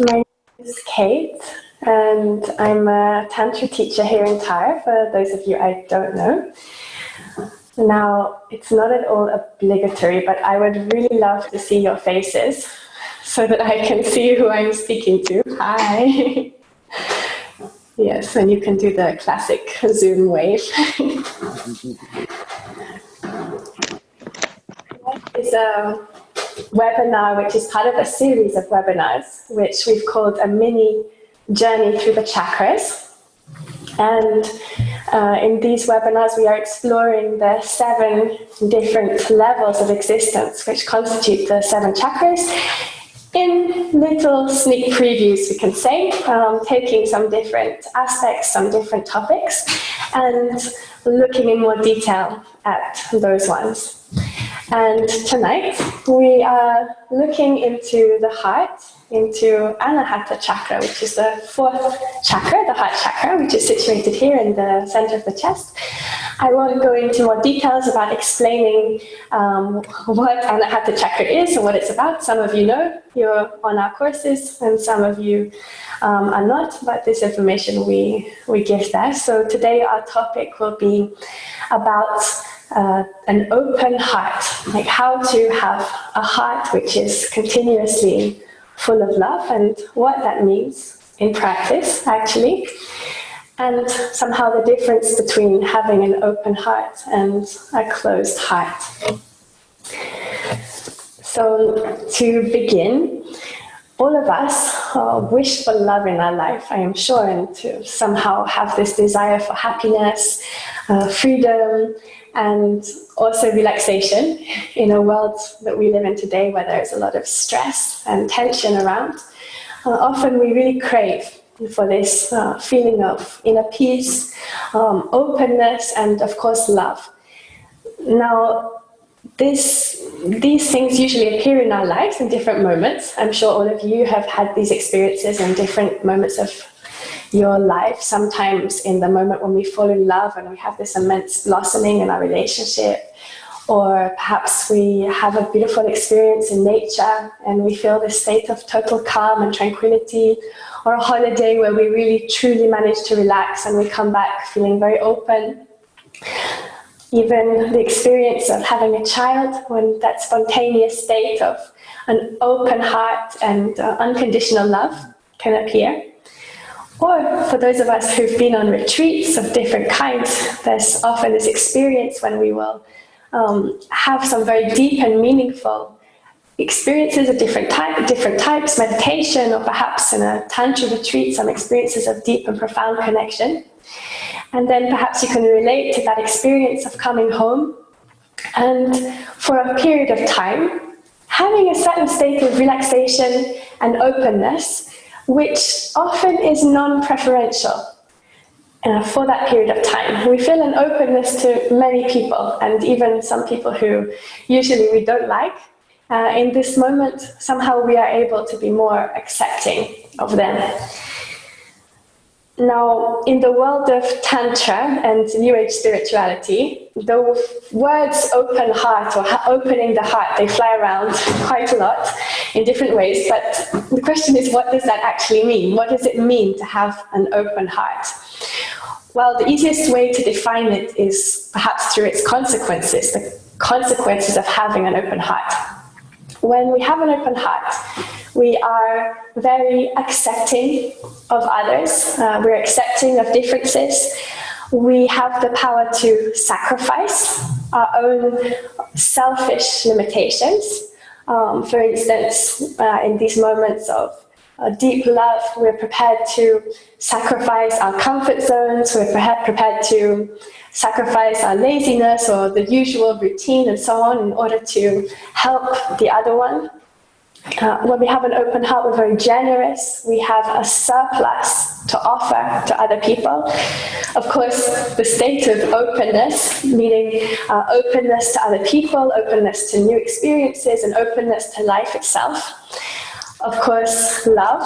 My name is Kate, and I'm a Tantra teacher here in Tyre, for those of you I don't know. Now, it's not at all obligatory, but I would really love to see your faces so that I can see who I'm speaking to. Hi! Yes, and you can do the classic Zoom wave. It's a webinar which is part of a series of webinars which we've called a mini journey through the chakras. And in these webinars we are exploring the 7 different levels of existence which constitute the 7 chakras in little sneak previews, we can say, taking some different aspects, some different topics, and looking in more detail at those ones. And tonight we are looking into the heart, into Anahata Chakra, which is the 4th chakra, the heart chakra, which is situated here in the center of the chest. I won't go into more details about explaining what Anahata Chakra is and what it's about. Some of you know, you're on our courses, and some of you are not, but this information we give there. So today our topic will be about an open heart, like how to have a heart which is continuously full of love and what that means in practice, actually, and somehow the difference between having an open heart and a closed heart. So to begin, all of us wish for love in our life, I am sure, and to somehow have this desire for happiness, freedom, and also relaxation in a world that we live in today where there's a lot of stress and tension around. Often we really crave for this feeling of inner peace, openness, and of course love. Now, these things usually appear in our lives in different moments. I'm sure all of you have had these experiences in different moments of your life, sometimes in the moment when we fall in love and we have this immense blossoming in our relationship, or perhaps we have a beautiful experience in nature and we feel this state of total calm and tranquility, or a holiday where we really truly manage to relax and we come back feeling very open. Even the experience of having a child, when that spontaneous state of an open heart and unconditional love can appear. Or for those of us who've been on retreats of different kinds, there's often this experience when we will have some very deep and meaningful experiences of different types, meditation, or perhaps in a Tantra retreat, some experiences of deep and profound connection. And then perhaps you can relate to that experience of coming home and for a period of time having a certain state of relaxation and openness, which often is non-preferential for that period of time. We feel an openness to many people, and even some people who usually we don't like. In this moment, somehow we are able to be more accepting of them. Now, in the world of Tantra and New Age spirituality, the words open heart or opening the heart, they fly around quite a lot in different ways, but the question is, what does that actually mean? What does it mean to have an open heart? Well, the easiest way to define it is perhaps through its consequences, the consequences of having an open heart. When we have an open heart, we are very accepting of others, we're accepting of differences, we have the power to sacrifice our own selfish limitations. For instance, in these moments of deep love, we're prepared to sacrifice our comfort zones, we're prepared to sacrifice our laziness or the usual routine and so on in order to help the other one. When we have an open heart, we're very generous. We have a surplus to offer to other people. Of course, the state of openness, meaning openness to other people, openness to new experiences, and openness to life itself. Of course, love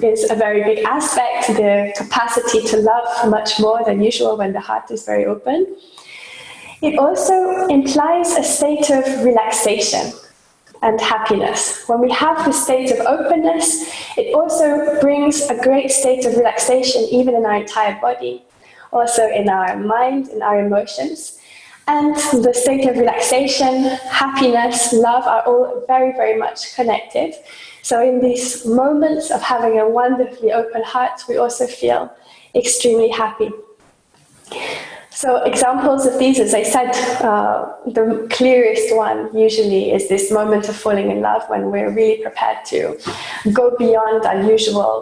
is a very big aspect, the capacity to love much more than usual when the heart is very open. It also implies a state of relaxation. and happiness. When we have this state of openness, it also brings a great state of relaxation, even in our entire body, also in our mind, in our emotions. And the state of relaxation, happiness, love are all very, very much connected. So in these moments of having a wonderfully open heart, we also feel extremely happy. So examples of these, as I said, the clearest one usually is this moment of falling in love, when we're really prepared to go beyond our usual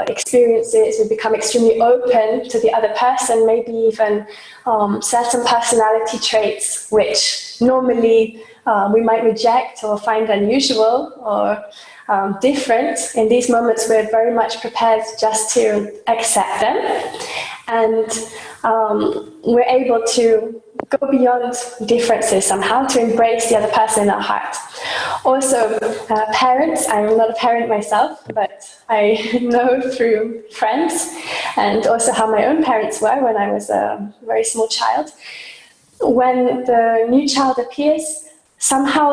experiences. We become extremely open to the other person, maybe even certain personality traits which normally we might reject or find unusual or different. In these moments, we're very much prepared just to accept them, and we're able to go beyond differences somehow, to embrace the other person in our heart. Also, parents, I'm not a parent myself, but I know through friends, and also how my own parents were when I was a very small child. When the new child appears, somehow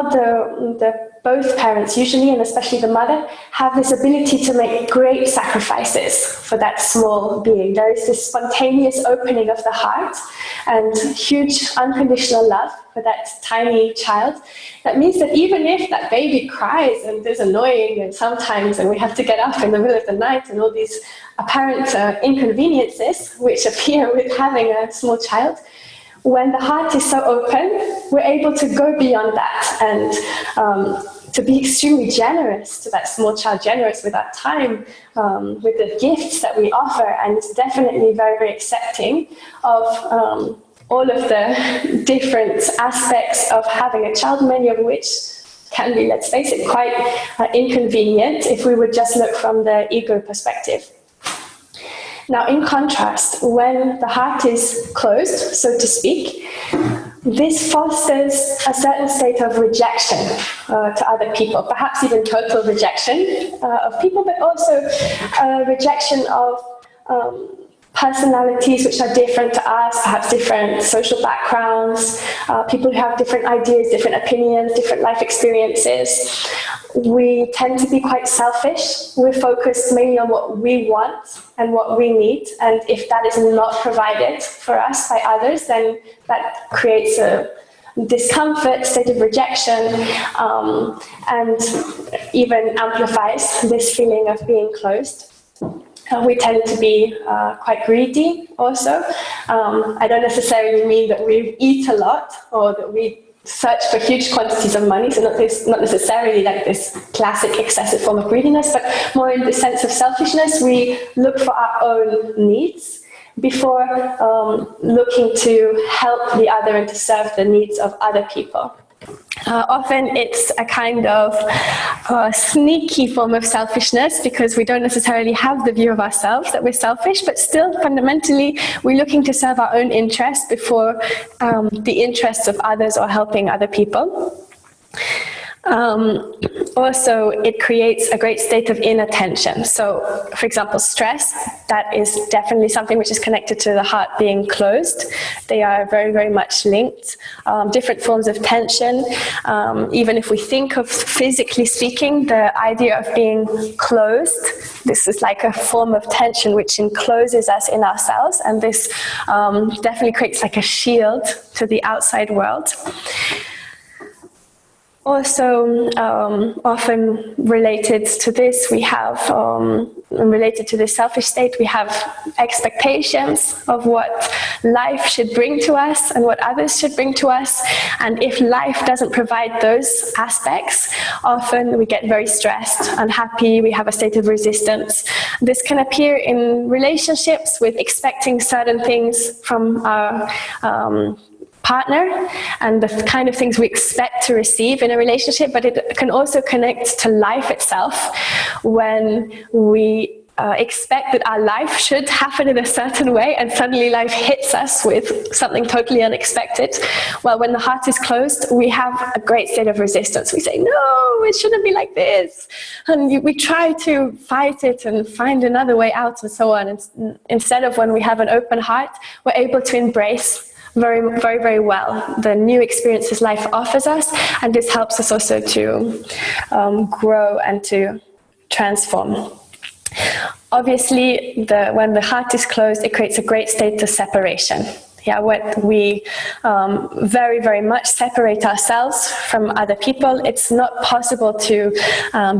both parents, usually, and especially the mother, have this ability to make great sacrifices for that small being. There is this spontaneous opening of the heart and huge unconditional love for that tiny child. That means that even if that baby cries and is annoying and sometimes, and we have to get up in the middle of the night and all these apparent inconveniences which appear with having a small child, when the heart is so open, we're able to go beyond that and to be extremely generous to that small child, generous with our time, with the gifts that we offer, and it's definitely very, very accepting of all of the different aspects of having a child, many of which can be, let's face it, quite inconvenient if we would just look from the ego perspective. Now, in contrast, when the heart is closed, so to speak, this fosters a certain state of rejection to other people, perhaps even total rejection of people, but also a rejection of personalities which are different to us, perhaps different social backgrounds, people who have different ideas, different opinions, different life experiences. We tend to be quite selfish. We're focused mainly on what we want and what we need, and if that is not provided for us by others, then that creates a discomfort, state of rejection, and even amplifies this feeling of being closed. We tend to be quite greedy also. I don't necessarily mean that we eat a lot or that we search for huge quantities of money, so not necessarily like this classic excessive form of greediness, but more in the sense of selfishness. We look for our own needs before looking to help the other and to serve the needs of other people. Often it's a kind of sneaky form of selfishness, because we don't necessarily have the view of ourselves that we're selfish, but still fundamentally we're looking to serve our own interests before the interests of others or helping other people. Also, it creates a great state of inattention. So, for example, stress, that is definitely something which is connected to the heart being closed. They are very, very much linked. Different forms of tension. Even if we think of, physically speaking, the idea of being closed, this is like a form of tension which encloses us in ourselves, and this definitely creates like a shield to the outside world. Also, often related to this, we have, related to the selfish state, we have expectations of what life should bring to us and what others should bring to us. And if life doesn't provide those aspects, often we get very stressed, unhappy, we have a state of resistance. This can appear in relationships with expecting certain things from our partner and the kind of things we expect to receive in a relationship, but it can also connect to life itself when we expect that our life should happen in a certain way, and suddenly life hits us with something totally unexpected. Well, when the heart is closed, we have a great state of resistance. We say, no, it shouldn't be like this. And we try to fight it and find another way out and so on. And instead of, when we have an open heart, we're able to embrace very well the new experiences life offers us, and this helps us also to grow and to transform. Obviously, when the heart is closed, it creates a great state of separation. Yeah, what we very much separate ourselves from other people. It's not possible to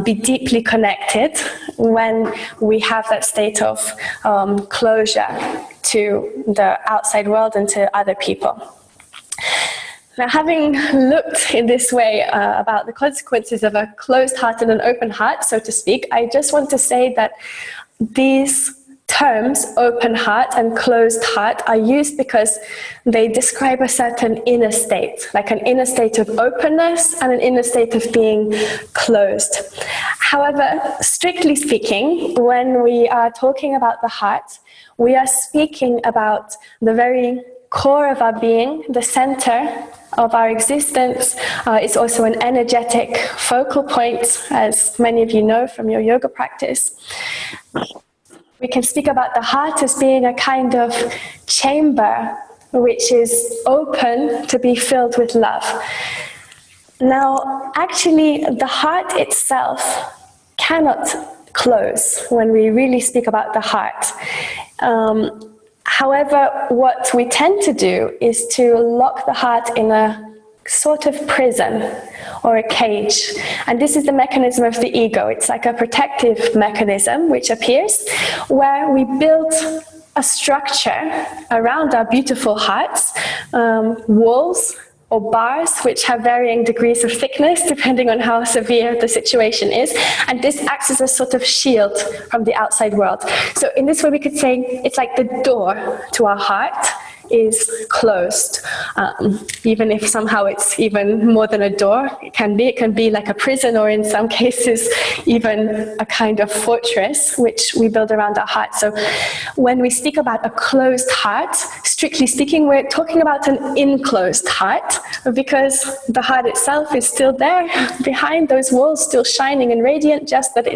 be deeply connected when we have that state of closure to the outside world and to other people. Now, having looked in this way about the consequences of a closed heart and an open heart, so to speak, I just want to say that these terms, open heart and closed heart, are used because they describe a certain inner state, like an inner state of openness and an inner state of being closed. However, strictly speaking, when we are talking about the heart, we are speaking about the very core of our being, the center of our existence. It's also an energetic focal point, as many of you know from your yoga practice. We can speak about the heart as being a kind of chamber which is open to be filled with love. Now, actually, the heart itself cannot close when we really speak about the heart. However, what we tend to do is to lock the heart in a sort of prison or a cage. And this is the mechanism of the ego. It's like a protective mechanism which appears where we build a structure around our beautiful hearts, walls or bars which have varying degrees of thickness depending on how severe the situation is, and this acts as a sort of shield from the outside world. So in this way we could say it's like the door to our heart is closed, even if somehow it's even more than a door. It can be like a prison, or in some cases even a kind of fortress which we build around our heart. So when we speak about a closed heart, strictly speaking, we're talking about an enclosed heart, because the heart itself is still there behind those walls, still shining and radiant, just that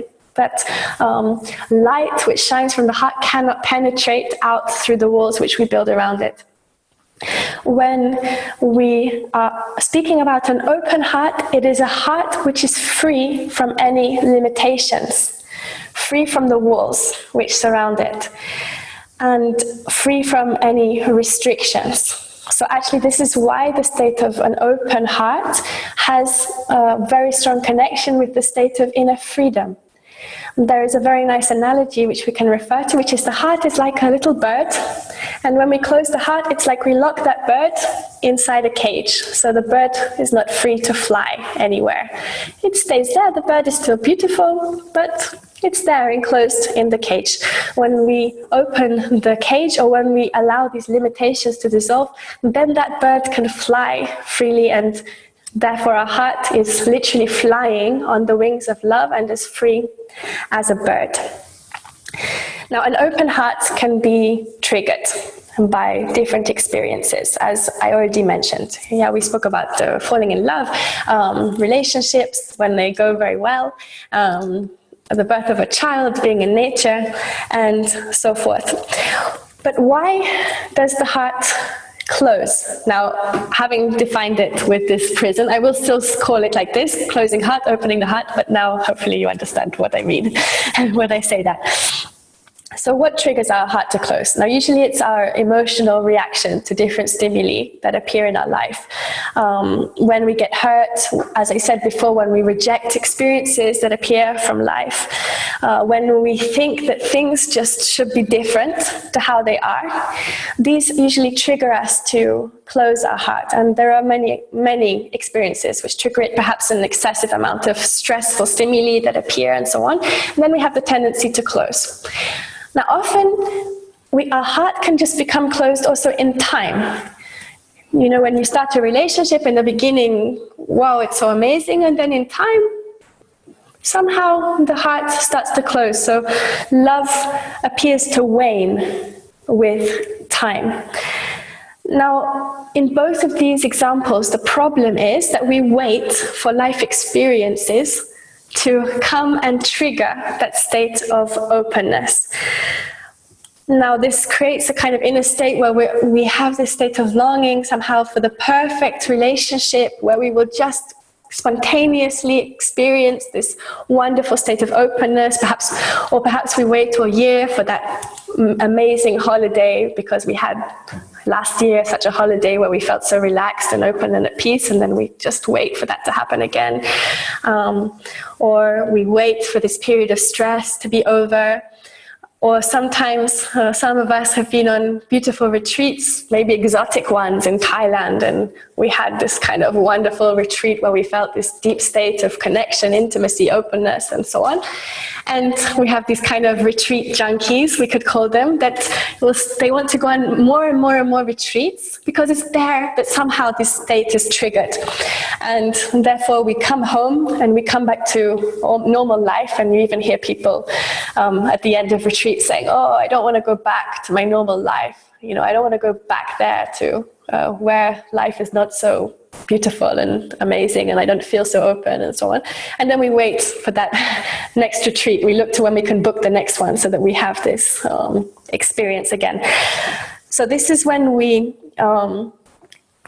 light which shines from the heart cannot penetrate out through the walls which we build around it. When we are speaking about an open heart, it is a heart which is free from any limitations, free from the walls which surround it, and free from any restrictions. So actually this is why the state of an open heart has a very strong connection with the state of inner freedom. There is a very nice analogy which we can refer to, which is the heart is like a little bird, and when we close the heart, it's like we lock that bird inside a cage, so the bird is not free to fly anywhere. It stays there, the bird is still beautiful, but it's there enclosed in the cage. When we open the cage, or when we allow these limitations to dissolve, then that bird can fly freely, and therefore our heart is literally flying on the wings of love and is free as a bird. Now, an open heart can be triggered by different experiences, as I already mentioned. Yeah, we spoke about falling in love, relationships when they go very well, the birth of a child, being in nature, and so forth. But why does the heart close? Now, having defined it with this prison, I will still call it like this: closing heart, opening the heart, but now hopefully you understand what I mean when I say that. So what triggers our heart to close? Now, usually it's our emotional reaction to different stimuli that appear in our life. When we get hurt, as I said before, when we reject experiences that appear from life, when we think that things just should be different to how they are, these usually trigger us to close our heart. And there are many experiences which trigger it, perhaps an excessive amount of stressful stimuli that appear and so on. And then we have the tendency to close. Now, often our heart can just become closed also in time. You know, when you start a relationship in the beginning, wow, it's so amazing, and then in time, somehow the heart starts to close. So love appears to wane with time. Now, in both of these examples, the problem is that we wait for life experiences to come and trigger that state of openness. Now this creates a kind of inner state where we have this state of longing somehow for the perfect relationship, where we will just spontaneously experience this wonderful state of openness, perhaps we wait till a year for that amazing holiday because we had last year such a holiday where we felt so relaxed and open and at peace, and then we just wait for that to happen again. Or we wait for this period of stress to be over. Or sometimes some of us have been on beautiful retreats, maybe exotic ones in Thailand, and we had this kind of wonderful retreat where we felt this deep state of connection, intimacy, openness, and so on. And we have these kind of retreat junkies, we could call them, that they want to go on more and more and more retreats because it's there that somehow this state is triggered. And therefore we come home and we come back to normal life, and you even hear people at the end of retreat saying, oh, I don't want to go back to my normal life. You know, I don't want to go back there to where life is not so beautiful and amazing, and I don't feel so open, and so on. And then we wait for that next retreat. We look to when we can book the next one so that we have this experience again. So this is when we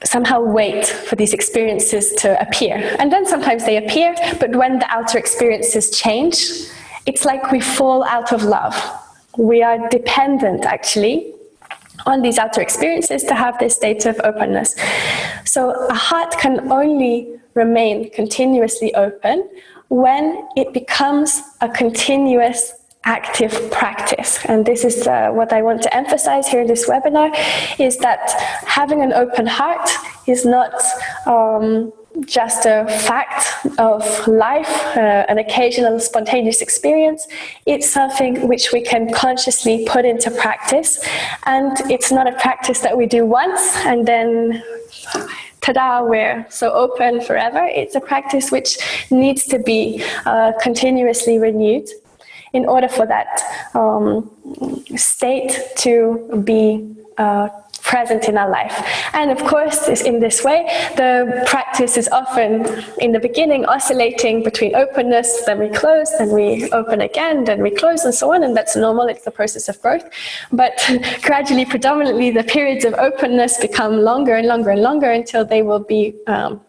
somehow wait for these experiences to appear. And then sometimes they appear, but when the outer experiences change, it's like we fall out of love. We are dependent, actually, on these outer experiences to have this state of openness. So a heart can only remain continuously open when it becomes a continuous active practice. And this is what I want to emphasize here in this webinar, is that having an open heart is not just a fact of life, an occasional spontaneous experience. It's something which we can consciously put into practice, and it's not a practice that we do once and then ta-da, we're so open forever. It's a practice which needs to be continuously renewed in order for that state to be present in our life. And of course, in this way, the practice is often, in the beginning, oscillating between openness, then we close, then we open again, then we close, and so on, and that's normal, it's the process of growth. But gradually, predominantly, the periods of openness become longer and longer and longer until they will be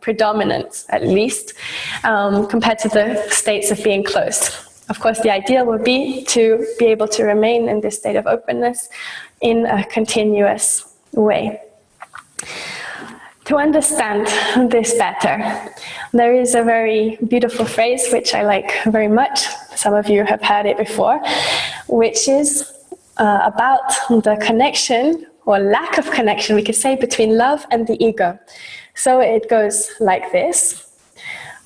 predominant, at least, compared to the states of being closed. Of course, the ideal would be to be able to remain in this state of openness in a continuous way. To understand this better, there is a very beautiful phrase which I like very much. Some of you have heard it before, which is about the connection, or lack of connection, we could say, between love and the ego. So it goes like this: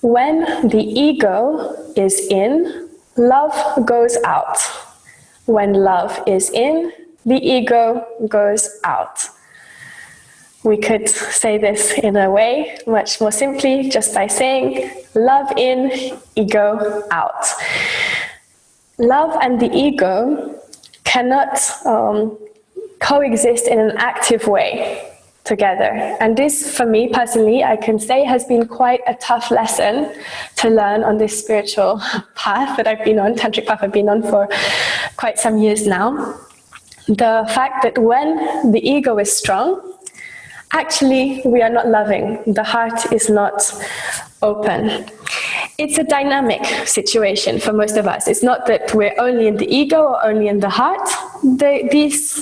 when the ego is in, love goes out. When love is in, the ego goes out. We could say this in a way much more simply, just by saying love in, ego out. Love and the ego cannot coexist in an active way together. And this, for me personally, I can say has been quite a tough lesson to learn on this spiritual path that I've been on, tantric path I've been on for quite some years now. The fact that when the ego is strong, actually we are not loving. The heart is not open. It's a dynamic situation for most of us. It's not that we're only in the ego or only in the heart. These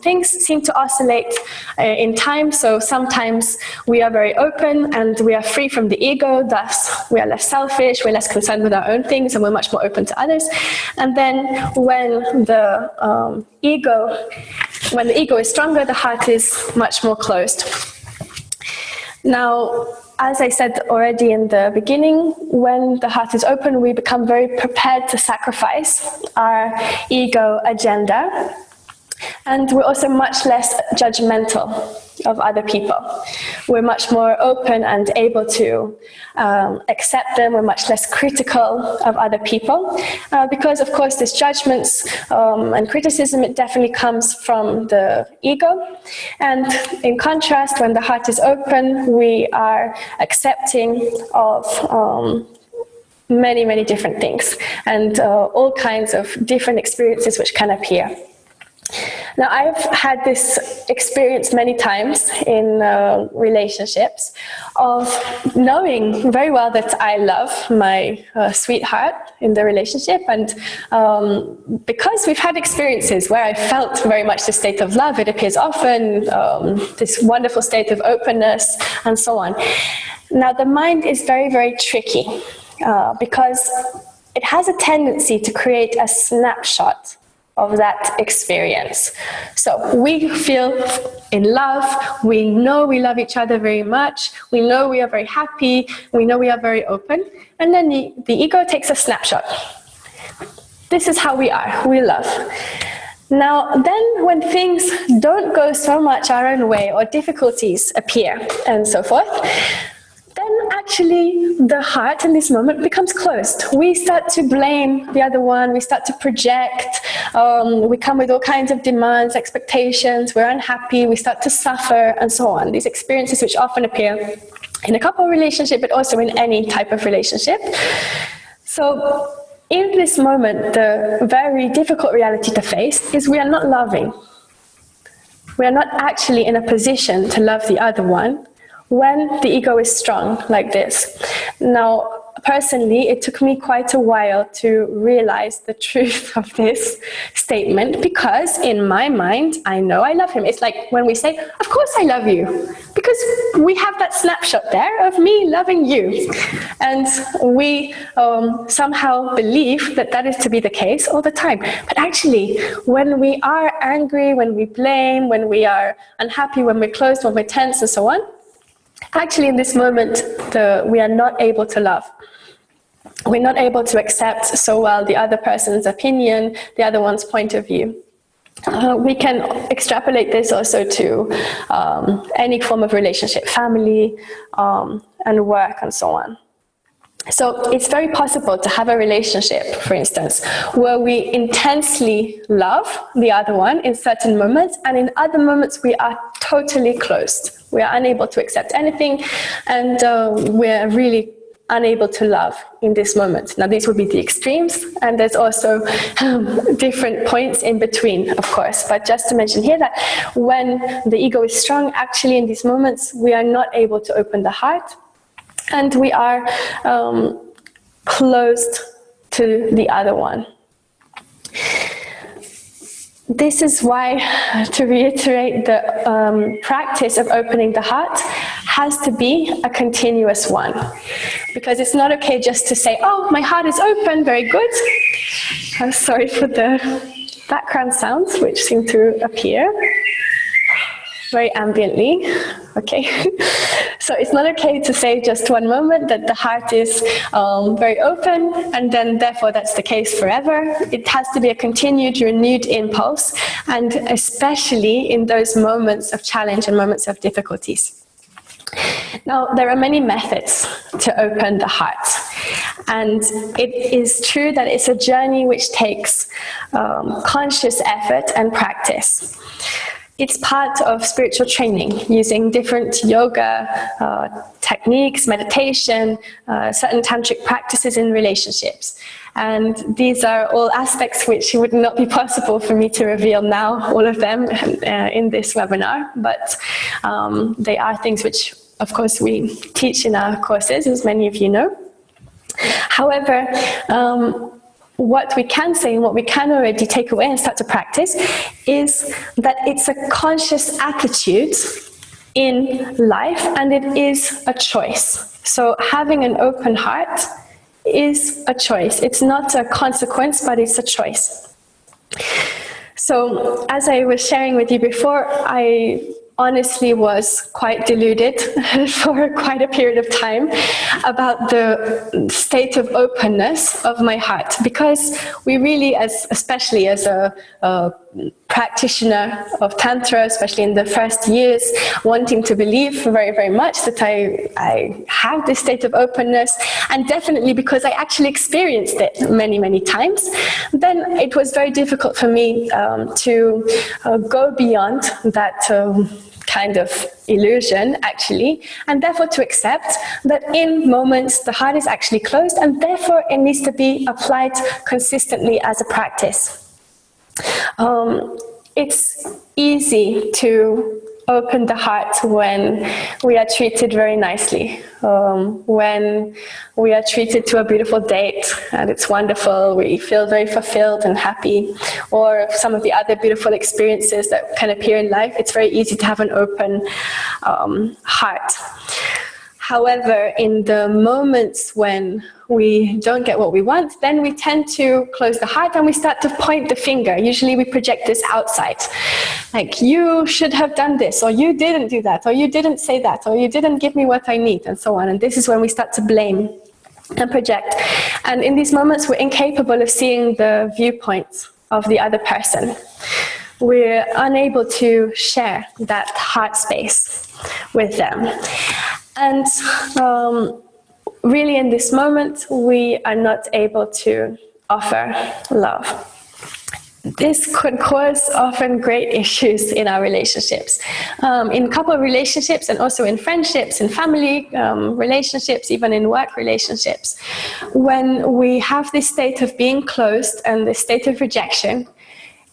things seem to oscillate in time. So sometimes we are very open and we are free from the ego, thus we are less selfish, we're less concerned with our own things, and we're much more open to others. And then when the ego is stronger, the heart is much more closed. Now, as I said already in the beginning, when the heart is open, we become very prepared to sacrifice our ego agenda. And we're also much less judgmental of other people. We're much more open and able to accept them. We're much less critical of other people. Because, of course, this judgments and criticism, it definitely comes from the ego. And in contrast, when the heart is open, we are accepting of many, many different things and all kinds of different experiences which can appear. Now, I've had this experience many times in relationships of knowing very well that I love my sweetheart in the relationship, and because we've had experiences where I felt very much the state of love, it appears often, this wonderful state of openness, and so on. Now, the mind is very, very tricky because it has a tendency to create a snapshot of that experience. So we feel in love, we know we love each other very much, we know we are very happy, we know we are very open, and then the ego takes a snapshot. This is how we are, we love. Now, then when things don't go so much our own way, or difficulties appear and so forth, then actually the heart in this moment becomes closed. We start to blame the other one, we start to project, we come with all kinds of demands, expectations, we're unhappy, we start to suffer, and so on. These experiences which often appear in a couple relationship, but also in any type of relationship. So in this moment, the very difficult reality to face is we are not loving. We are not actually in a position to love the other one when the ego is strong like this. Now, personally, it took me quite a while to realize the truth of this statement, because in my mind, I know I love him. It's like when we say, of course I love you, because we have that snapshot there of me loving you. And we somehow believe that that is to be the case all the time. But actually, when we are angry, when we blame, when we are unhappy, when we're closed, when we're tense, and so on, actually, in this moment, we are not able to love. We're not able to accept so well the other person's opinion, the other one's point of view. We can extrapolate this also to any form of relationship, family, and work, and so on. So it's very possible to have a relationship, for instance, where we intensely love the other one in certain moments, and in other moments we are totally closed. We are unable to accept anything, and we're really unable to love in this moment. Now, these would be the extremes, and there's also different points in between, of course. But just to mention here that when the ego is strong, actually in these moments, we are not able to open the heart, and we are closed to the other one. This is why, to reiterate, the practice of opening the heart has to be a continuous one. Because it's not okay just to say, oh, my heart is open, very good. I'm sorry for the background sounds which seem to appear very ambiently. Okay. So it's not okay to say just one moment that the heart is very open, and then therefore that's the case forever. It has to be a continued, renewed impulse, and especially in those moments of challenge and moments of difficulties. Now, there are many methods to open the heart, and it is true that it's a journey which takes conscious effort and practice. It's part of spiritual training, using different yoga techniques, meditation, certain tantric practices in relationships. And these are all aspects which would not be possible for me to reveal now, all of them, in this webinar. But they are things which, of course, we teach in our courses, as many of you know. However, what we can say and what we can already take away and start to practice is that it's a conscious attitude in life, and it is a choice. So having an open heart is a choice. It's not a consequence, but it's a choice. So as I was sharing with you before, I honestly was quite deluded for quite a period of time about the state of openness of my heart, because we really, especially as a practitioner of Tantra, especially in the first years, wanting to believe very, very much that I have this state of openness, and definitely because I actually experienced it many, many times, then it was very difficult for me to go beyond that kind of illusion, actually, and therefore to accept that in moments the heart is actually closed, and therefore it needs to be applied consistently as a practice. it's easy to open the heart when we are treated very nicely, when we are treated to a beautiful date and it's wonderful, we feel very fulfilled and happy, or some of the other beautiful experiences that can appear in life. It's very easy to have an open heart. However, in the moments when we don't get what we want, then we tend to close the heart and we start to point the finger. Usually we project this outside. Like, you should have done this, or you didn't do that, or you didn't say that, or you didn't give me what I need, and so on. And this is when we start to blame and project. And in these moments, we're incapable of seeing the viewpoints of the other person. We're unable to share that heart space with them. And really in this moment, we are not able to offer love. This could cause often great issues in our relationships, in couple relationships, and also in friendships, in family relationships, even in work relationships. When we have this state of being closed and this state of rejection,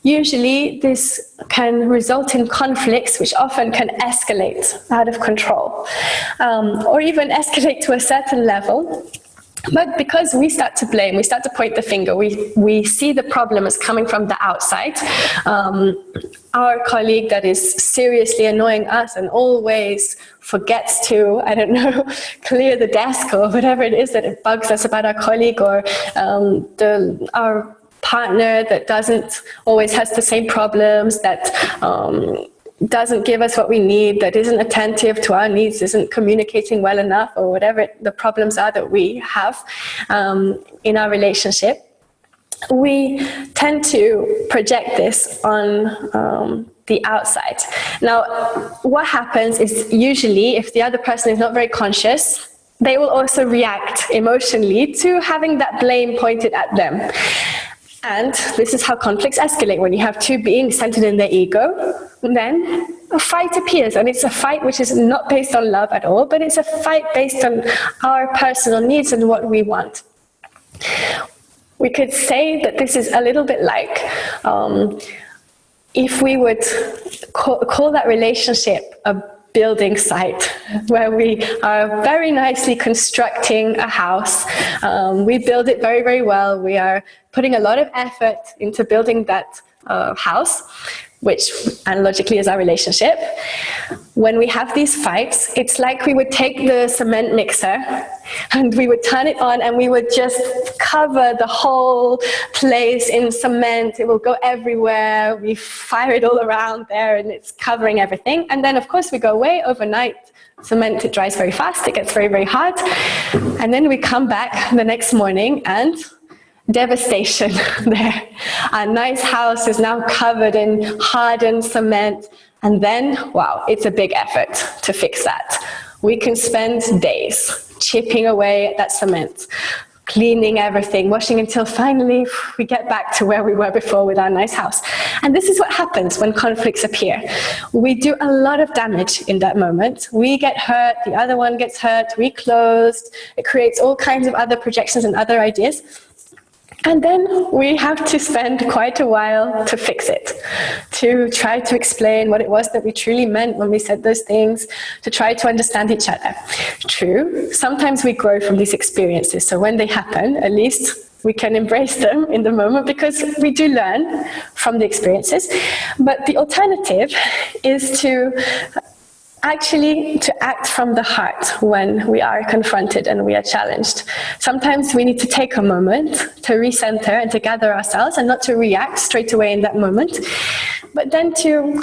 usually this can result in conflicts which often can escalate out of control, or even escalate to a certain level. But because we start to blame, we start to point the finger, we see the problem as coming from the outside. Our colleague that is seriously annoying us and always forgets to, I don't know, clear the desk or whatever it is that it bugs us about our colleague, or our partner that doesn't always has the same problems, that doesn't give us what we need, that isn't attentive to our needs, isn't communicating well enough, or whatever the problems are that we have in our relationship. We tend to project this on the outside. Now, what happens is, usually if the other person is not very conscious, they will also react emotionally to having that blame pointed at them. And this is how conflicts escalate. When you have two beings centered in their ego, then a fight appears. And it's a fight which is not based on love at all, but it's a fight based on our personal needs and what we want. We could say that this is a little bit like if we would call that relationship a building site, where we are very nicely constructing a house. We build it very, very well. We are putting a lot of effort into building that house, which analogically is our relationship. When we have these fights, it's like we would take the cement mixer and we would turn it on and we would just cover the whole place in cement. It will go everywhere. We fire it all around there and it's covering everything. And then, of course, we go away overnight. Cement, it dries very fast. It gets very, very hard. And then we come back the next morning and devastation there. Our nice house is now covered in hardened cement. And then, wow, it's a big effort to fix that. We can spend days chipping away at that cement, cleaning everything, washing until finally we get back to where we were before with our nice house. And this is what happens when conflicts appear. We do a lot of damage in that moment. We get hurt, the other one gets hurt, we closed. It creates all kinds of other projections and other ideas. And then we have to spend quite a while to fix it, to try to explain what it was that we truly meant when we said those things, to try to understand each other. True, sometimes we grow from these experiences, so when they happen, at least we can embrace them in the moment, because we do learn from the experiences. But the alternative is to act from the heart when we are confronted and we are challenged. Sometimes we need to take a moment to recenter and to gather ourselves and not to react straight away in that moment, but then to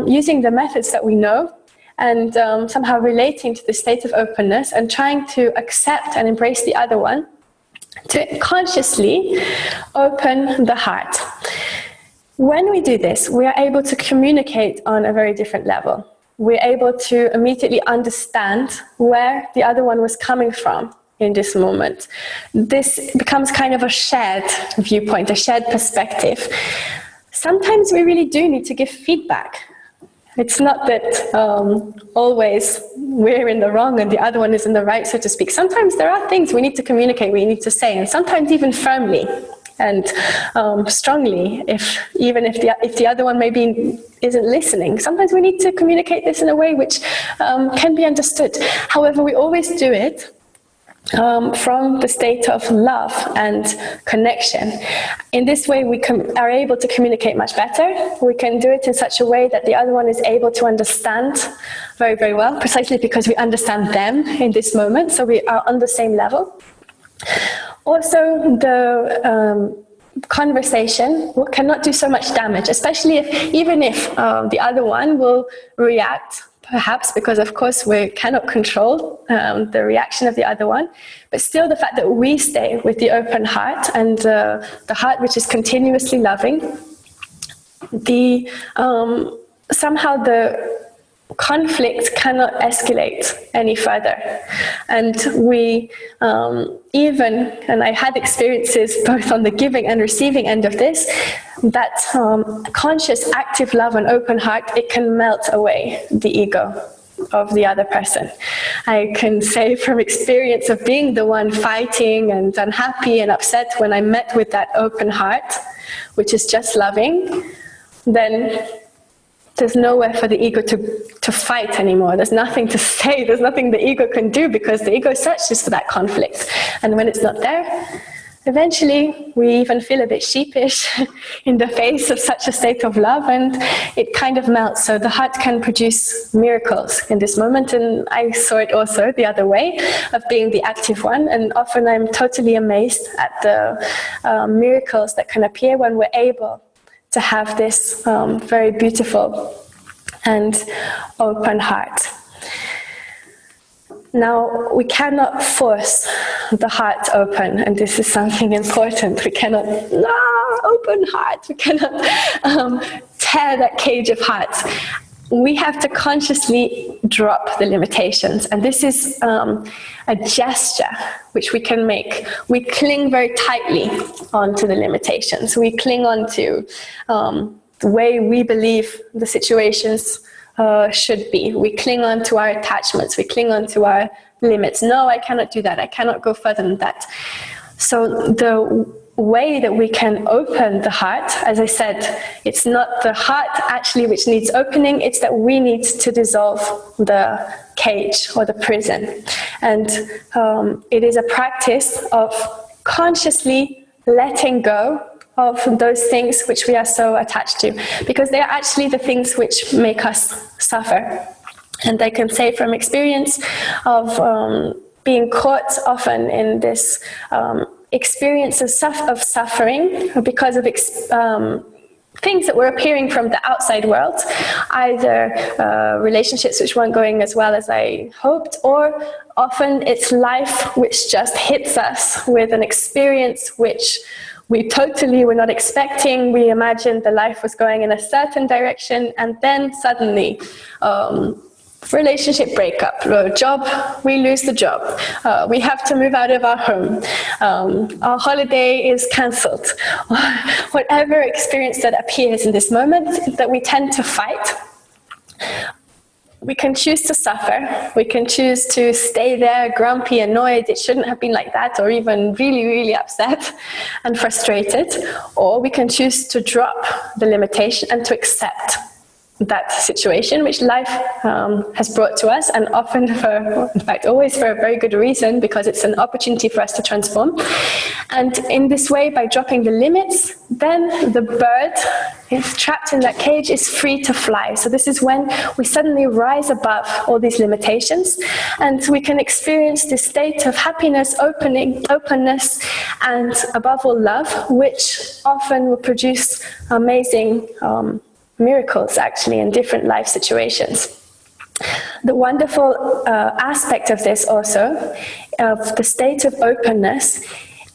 using the methods that we know and somehow relating to the state of openness and trying to accept and embrace the other one, to consciously open the heart. When we do this, we are able to communicate on a very different level. We're able to immediately understand where the other one was coming from in this moment. This becomes kind of a shared viewpoint, a shared perspective. Sometimes we really do need to give feedback. It's not that always we're in the wrong and the other one is in the right, so to speak. Sometimes there are things we need to communicate, we need to say, and sometimes even firmly. and strongly, even if the other one maybe isn't listening. Sometimes we need to communicate this in a way which can be understood. However, we always do it from the state of love and connection. In this way, we are able to communicate much better. We can do it in such a way that the other one is able to understand very, very well, precisely because we understand them in this moment, so we are on the same level. Also, the conversation cannot do so much damage, especially even if the other one will react, perhaps because, of course, we cannot control the reaction of the other one. But still, the fact that we stay with the open heart and the heart which is continuously loving, somehow the conflict cannot escalate any further. And we and I had experiences both on the giving and receiving end of this, that conscious, active love and open heart, it can melt away the ego of the other person. I can say from experience of being the one fighting and unhappy and upset, when I met with that open heart, which is just loving, then there's nowhere for the ego to fight anymore. There's nothing to say. There's nothing the ego can do, because the ego searches for that conflict. And when it's not there, eventually we even feel a bit sheepish in the face of such a state of love, and it kind of melts. So the heart can produce miracles in this moment. And I saw it also the other way, of being the active one. And often I'm totally amazed at the miracles that can appear when we're able to have this very beautiful and open heart. Now, we cannot force the heart open, and this is something important. We cannot, open heart. We cannot tear that cage of hearts. We have to consciously drop the limitations, and this is a gesture which we can make. We cling very tightly onto the limitations. We cling onto the way we believe the situations should be. We cling on to our attachments. We cling on to our limits. No, I cannot do that. I cannot go further than that. So the way that we can open the heart, as I said, it's not the heart actually which needs opening, it's that we need to dissolve the cage or the prison. And it is a practice of consciously letting go of those things which we are so attached to, because they are actually the things which make us suffer. And I can say from experience of being caught often in this experience of suffering because of things that were appearing from the outside world, either relationships which weren't going as well as I hoped, or often it's life which just hits us with an experience which we totally were not expecting. We imagined the life was going in a certain direction, and then suddenly relationship breakup, job, we lose the job, we have to move out of our home, our holiday is cancelled. Whatever experience that appears in this moment that we tend to fight, we can choose to suffer. We can choose to stay there grumpy, annoyed, it shouldn't have been like that, or even really, really upset and frustrated. Or we can choose to drop the limitation and to accept that situation which life has brought to us, and often in fact always for a very good reason, because it's an opportunity for us to transform. And in this way, by dropping the limits, then the bird is trapped in that cage, is free to fly. So this is when we suddenly rise above all these limitations, and we can experience this state of happiness, openness, and above all love, which often will produce amazing miracles actually in different life situations. The wonderful aspect of this also, of the state of openness,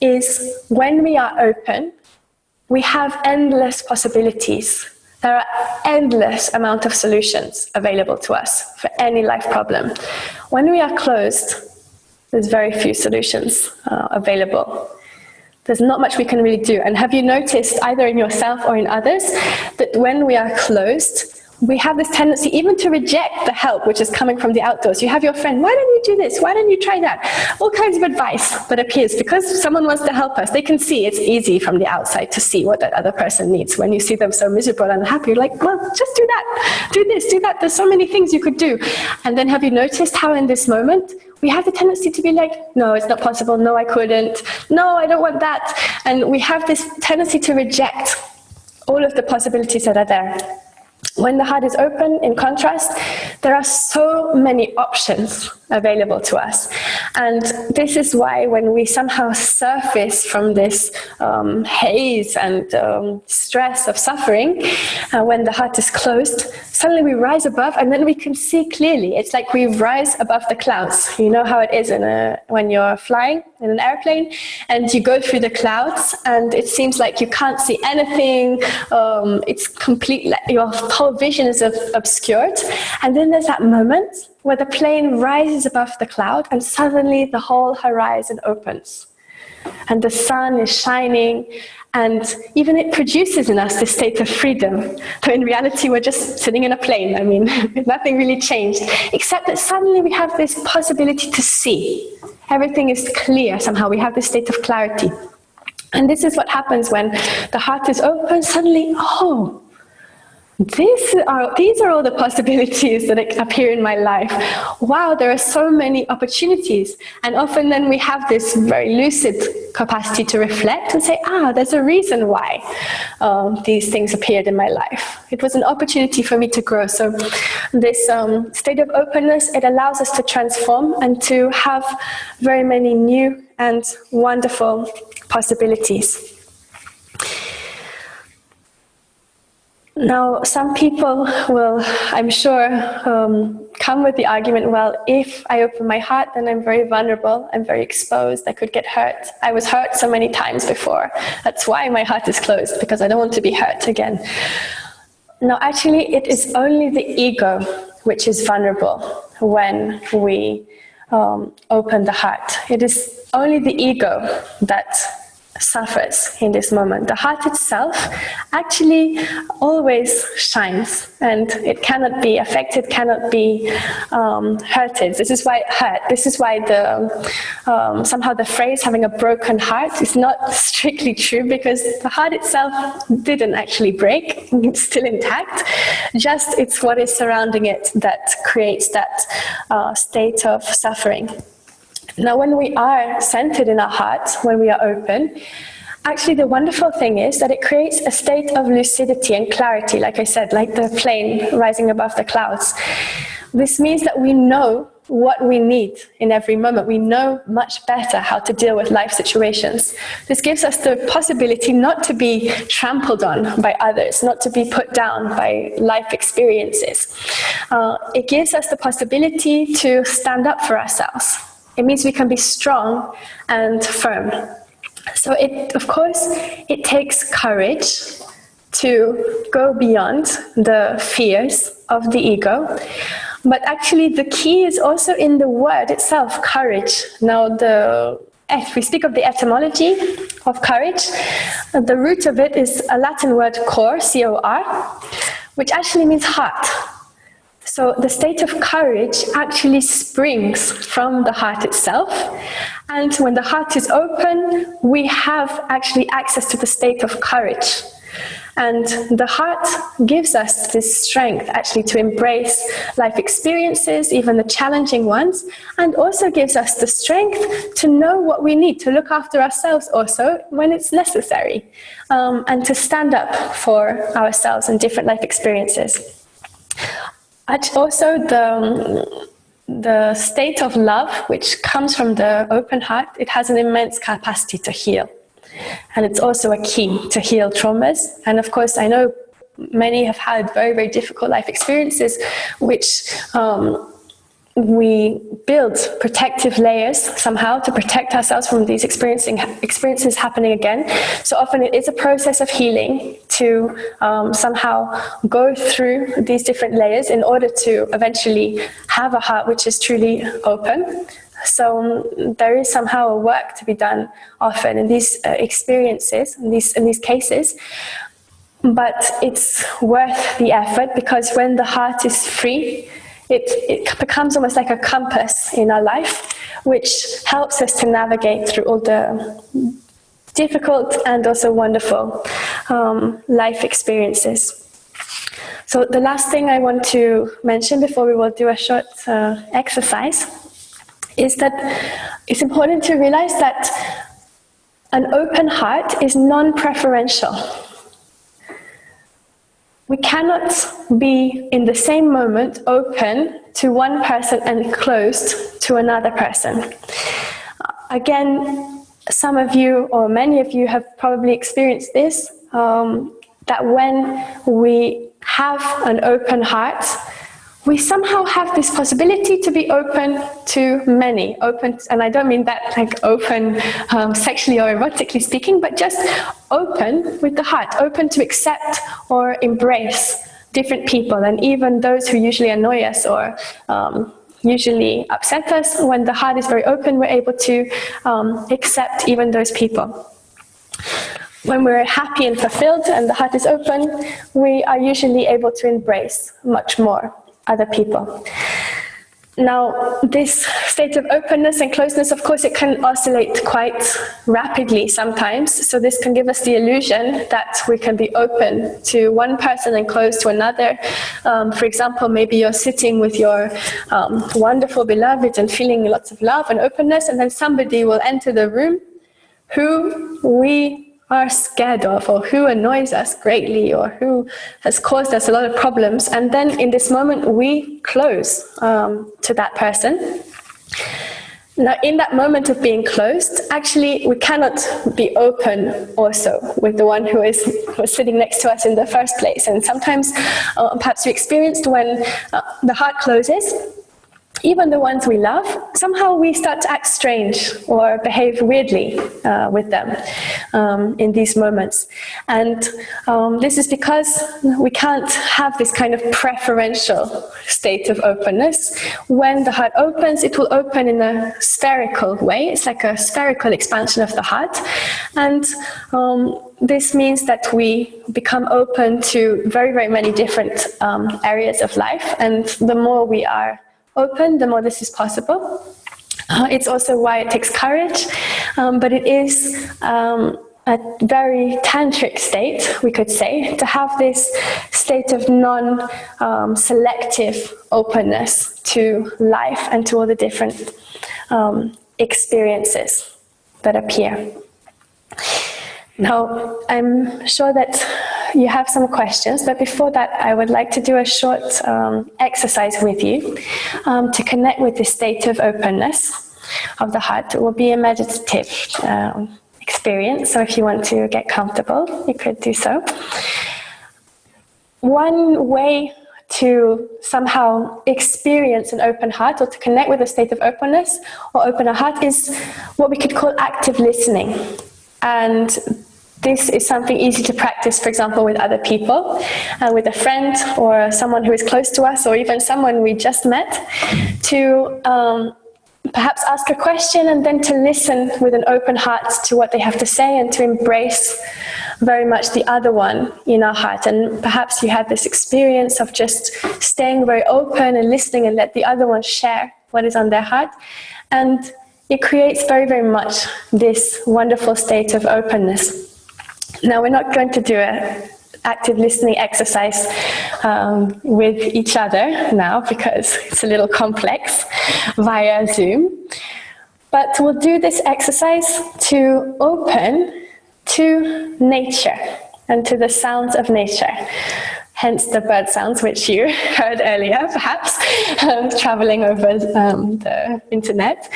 is when we are open, we have endless possibilities. There are endless amount of solutions available to us for any life problem. When we are closed, there's very few solutions available. There's not much we can really do. And have you noticed, either in yourself or in others, that when we are closed, we have this tendency even to reject the help which is coming from the outdoors. You have your friend, why don't you do this? Why don't you try that? All kinds of advice that appears because someone wants to help us. They can see, it's easy from the outside to see what that other person needs. When you see them so miserable and unhappy, you're like, well, just do that, do this, do that. There's so many things you could do. And then have you noticed how in this moment, we have the tendency to be like, no, it's not possible. No, I couldn't. No, I don't want that. And we have this tendency to reject all of the possibilities that are there. When the heart is open, in contrast, there are so many options available to us. And this is why when we somehow surface from this haze and stress of suffering, when the heart is closed, suddenly we rise above and then we can see clearly. It's like we rise above the clouds. You know how it is when you're flying in an airplane and you go through the clouds and it seems like you can't see anything. It's complete, your whole vision is obscured. And then there's that moment where the plane rises above the cloud and suddenly the whole horizon opens. And the sun is shining and even it produces in us this state of freedom. So in reality, we're just sitting in a plane. I mean, nothing really changed, except that suddenly we have this possibility to see. Everything is clear somehow. We have this state of clarity. And this is what happens when the heart is open. Suddenly, oh, these are all the possibilities that appear in my life. Wow, there are so many opportunities. And often then we have this very lucid capacity to reflect and say, there's a reason why these things appeared in my life. It was an opportunity for me to grow. So this state of openness, it allows us to transform and to have very many new and wonderful possibilities. Now, some people will, I'm sure, come with the argument, well, if I open my heart, then I'm very vulnerable, I'm very exposed, I could get hurt. I was hurt so many times before. That's why my heart is closed, because I don't want to be hurt again. No, actually, it is only the ego which is vulnerable when we open the heart. It is only the ego that suffers in this moment. The heart itself actually always shines and it cannot be affected, cannot be hurted. This is why it hurt. This is why somehow the phrase having a broken heart is not strictly true, because the heart itself didn't actually break. It's still intact. Just it's what is surrounding it that creates that state of suffering. Now, when we are centered in our heart, when we are open, actually the wonderful thing is that it creates a state of lucidity and clarity, like I said, like the plane rising above the clouds. This means that we know what we need in every moment. We know much better how to deal with life situations. This gives us the possibility not to be trampled on by others, not to be put down by life experiences. It gives us the possibility to stand up for ourselves. It means we can be strong and firm. So of course, it takes courage to go beyond the fears of the ego. But actually, the key is also in the word itself, courage. Now, if we speak of the etymology of courage, the root of it is a Latin word cor, C-O-R, which actually means heart. So the state of courage actually springs from the heart itself. And when the heart is open, we have actually access to the state of courage. And the heart gives us this strength actually to embrace life experiences, even the challenging ones, and also gives us the strength to know what we need, to look after ourselves also when it's necessary, and to stand up for ourselves in different life experiences. Also, the state of love, which comes from the open heart, it has an immense capacity to heal. And it's also a key to heal traumas. And of course, I know many have had very, very difficult life experiences, which we build protective layers somehow to protect ourselves from these experiences happening again. So often it is a process of healing to somehow go through these different layers in order to eventually have a heart which is truly open. So there is somehow a work to be done often in these experiences, in these cases. but it's worth the effort, because when the heart is free, it becomes almost like a compass in our life, which helps us to navigate through all the difficult and also wonderful life experiences. So the last thing I want to mention before we will do a short exercise is that it's important to realize that an open heart is non-preferential. We cannot be in the same moment open to one person and closed to another person. Again, some of you or many of you have probably experienced this, that when we have an open heart, we somehow have this possibility to be open to many. Open, and I don't mean that like open sexually or erotically speaking, but just open with the heart, open to accept or embrace different people, and even those who usually annoy us or usually upset us. When the heart is very open, we're able to accept even those people. When we're happy and fulfilled and the heart is open, we are usually able to embrace much more other people. Now, this state of openness and closeness, of course, it can oscillate quite rapidly sometimes. So this can give us the illusion that we can be open to one person and closed to another. For example, maybe you're sitting with your wonderful beloved and feeling lots of love and openness, and then somebody will enter the room who we are scared of, or who annoys us greatly, or who has caused us a lot of problems, and then in this moment we close to that person. Now, in that moment of being closed, actually we cannot be open also with the one who was sitting next to us in the first place. And sometimes perhaps we experienced when the heart closes, even the ones we love, somehow we start to act strange or behave weirdly with them in these moments. And this is because we can't have this kind of preferential state of openness. When the heart opens, it will open in a spherical way. It's like a spherical expansion of the heart. And this means that we become open to very, very many different areas of life. And the more we are open, the more this is possible. It's also why it takes courage, but it is a very tantric state, we could say, to have this state of non-selective openness to life and to all the different experiences that appear. Now, I'm sure that you have some questions, but before that, I would like to do a short exercise with you to connect with this state of openness of the heart. It will be a meditative experience, so if you want to get comfortable, you could do so. One way to somehow experience an open heart, or to connect with a state of openness or open a heart, is what we could call active listening. And this is something easy to practice, for example, with other people, with a friend or someone who is close to us, or even someone we just met, to perhaps ask a question and then to listen with an open heart to what they have to say, and to embrace very much the other one in our heart. And perhaps you had this experience of just staying very open and listening and let the other one share what is on their heart. And it creates very, very much this wonderful state of openness. Now, we're not going to do an active listening exercise with each other now, because it's a little complex via Zoom. But we'll do this exercise to open to nature and to the sounds of nature. Hence the bird sounds which you heard earlier, perhaps, traveling over the internet.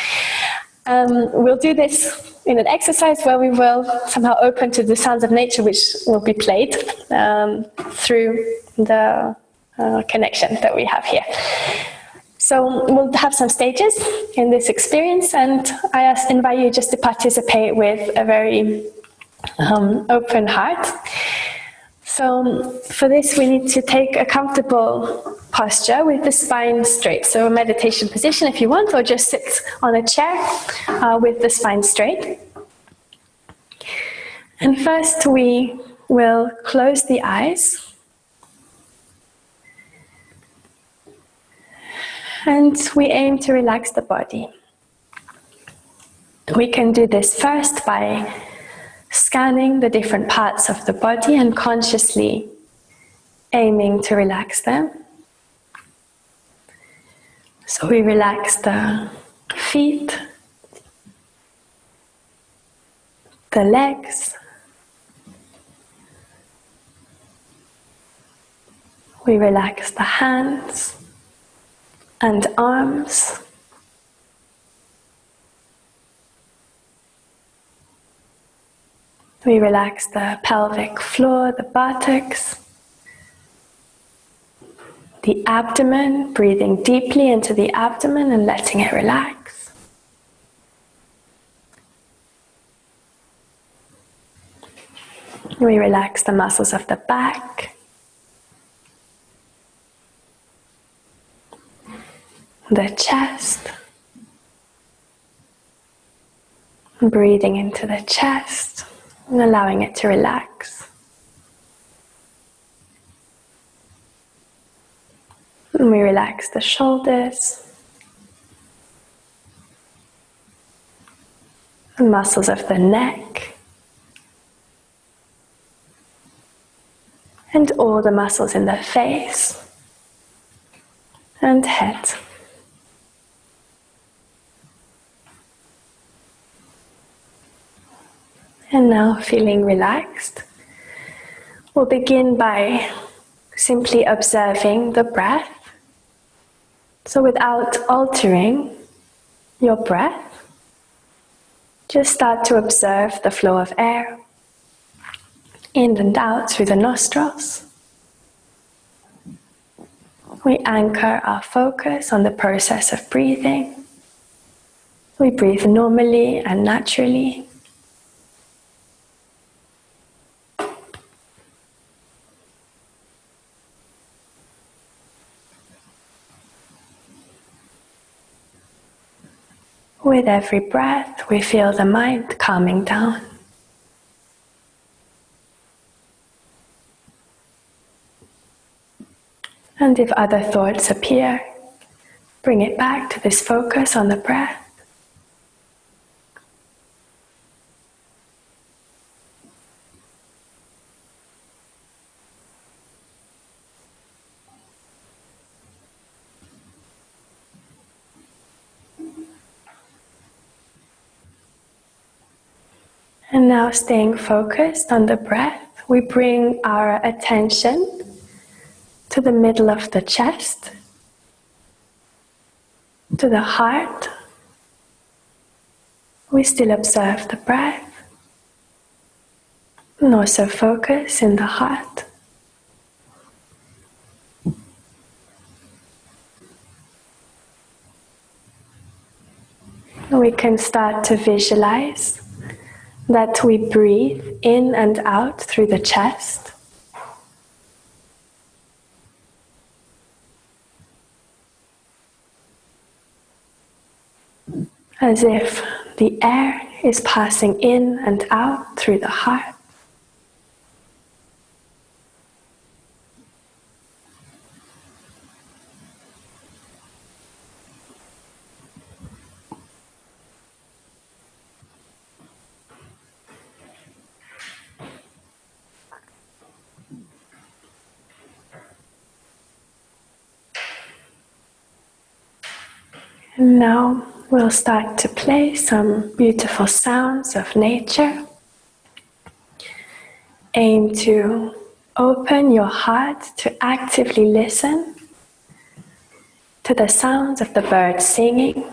We'll do this in an exercise where we will somehow open to the sounds of nature, which will be played through the connection that we have here. So we'll have some stages in this experience, and I invite you just to participate with a very open heart. So for this, we need to take a comfortable posture with the spine straight. So a meditation position if you want, or just sit on a chair with the spine straight. And first we we'll close the eyes and we aim to relax the body. We can do this first by scanning the different parts of the body and consciously aiming to relax them. So we relax the feet, the legs, we relax the hands and arms, we relax the pelvic floor, the buttocks, the abdomen, breathing deeply into the abdomen and letting it relax. We relax the muscles of the back, the chest, breathing into the chest and allowing it to relax. And we relax the shoulders, the muscles of the neck, and all the muscles in the face and head. And now, feeling relaxed, we'll begin by simply observing the breath. So without altering your breath, just start to observe the flow of air in and out through the nostrils. We anchor our focus on the process of breathing. We breathe normally and naturally. With every breath, we feel the mind calming down. And if other thoughts appear, bring it back to this focus on the breath. And now, staying focused on the breath, we bring our attention to the middle of the chest, to the heart. We still observe the breath and also focus in the heart. We can start to visualize that we breathe in and out through the chest. As if the air is passing in and out through the heart. And now we'll start to play some beautiful sounds of nature. Aim to open your heart to actively listen to the sounds of the birds singing,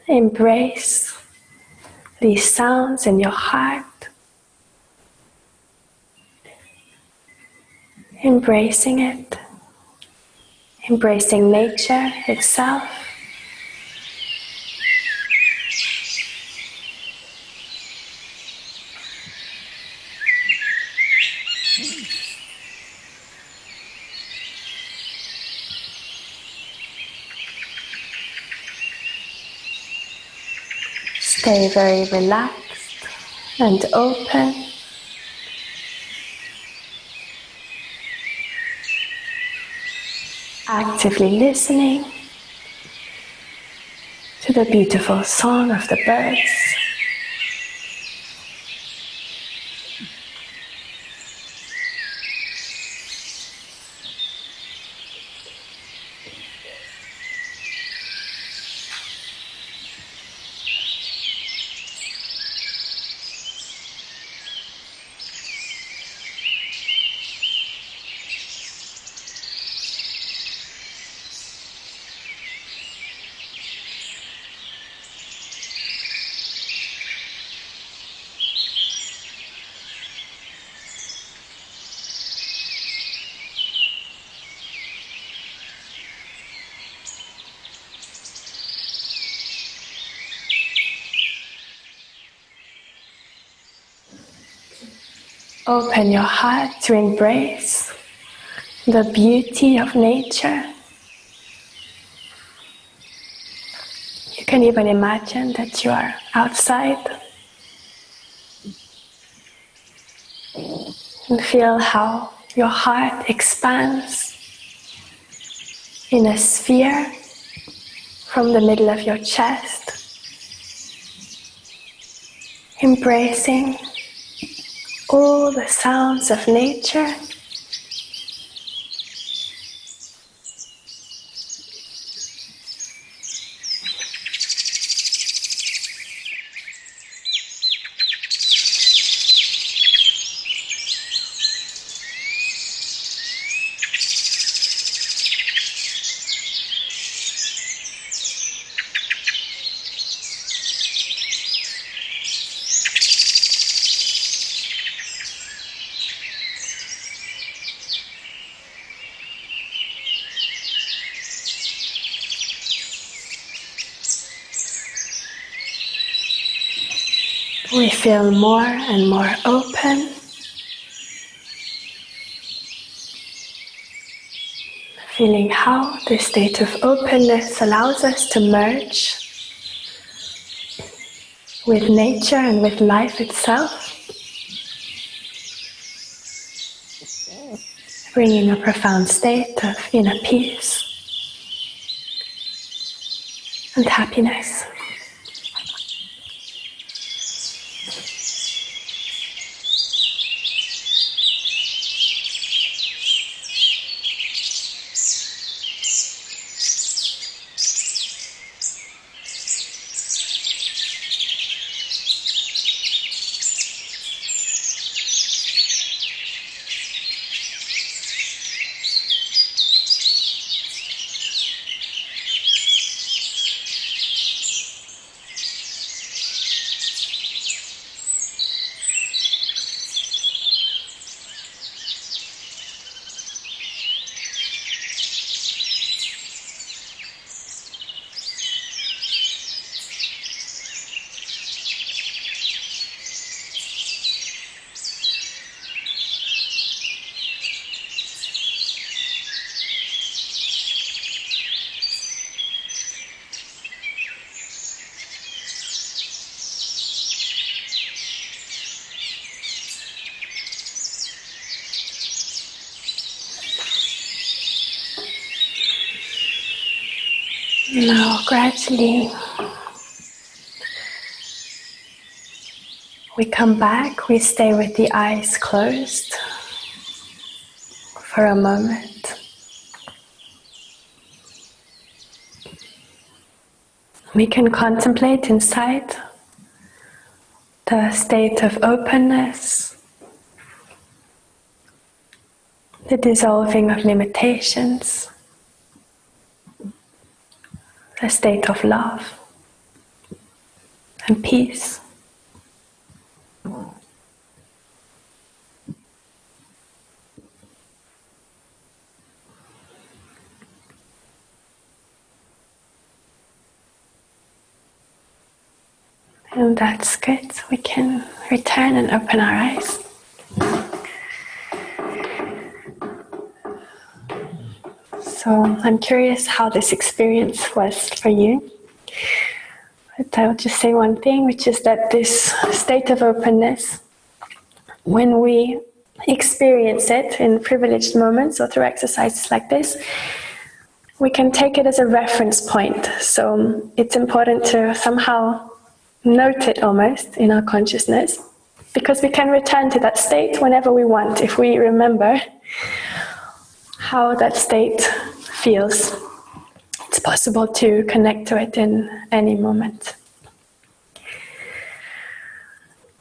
embrace these sounds in your heart, embracing it, embracing nature itself. Stay very relaxed and open. Actively listening to the beautiful song of the birds. Open your heart to embrace the beauty of nature. You can even imagine that you are outside and feel how your heart expands in a sphere from the middle of your chest, embracing all the sounds of nature. We feel more and more open, feeling how this state of openness allows us to merge with nature and with life itself, bringing a profound state of inner peace and happiness. Now, gradually, we come back, we stay with the eyes closed for a moment. We can contemplate inside the state of openness, the dissolving of limitations, a state of love and peace. And that's good. We can return and open our eyes. So I'm curious how this experience was for you. But I'll just say one thing, which is that this state of openness, when we experience it in privileged moments or through exercises like this, we can take it as a reference point. So it's important to somehow note it almost in our consciousness, because we can return to that state whenever we want, if we remember how that state feels. It's possible to connect to it in any moment.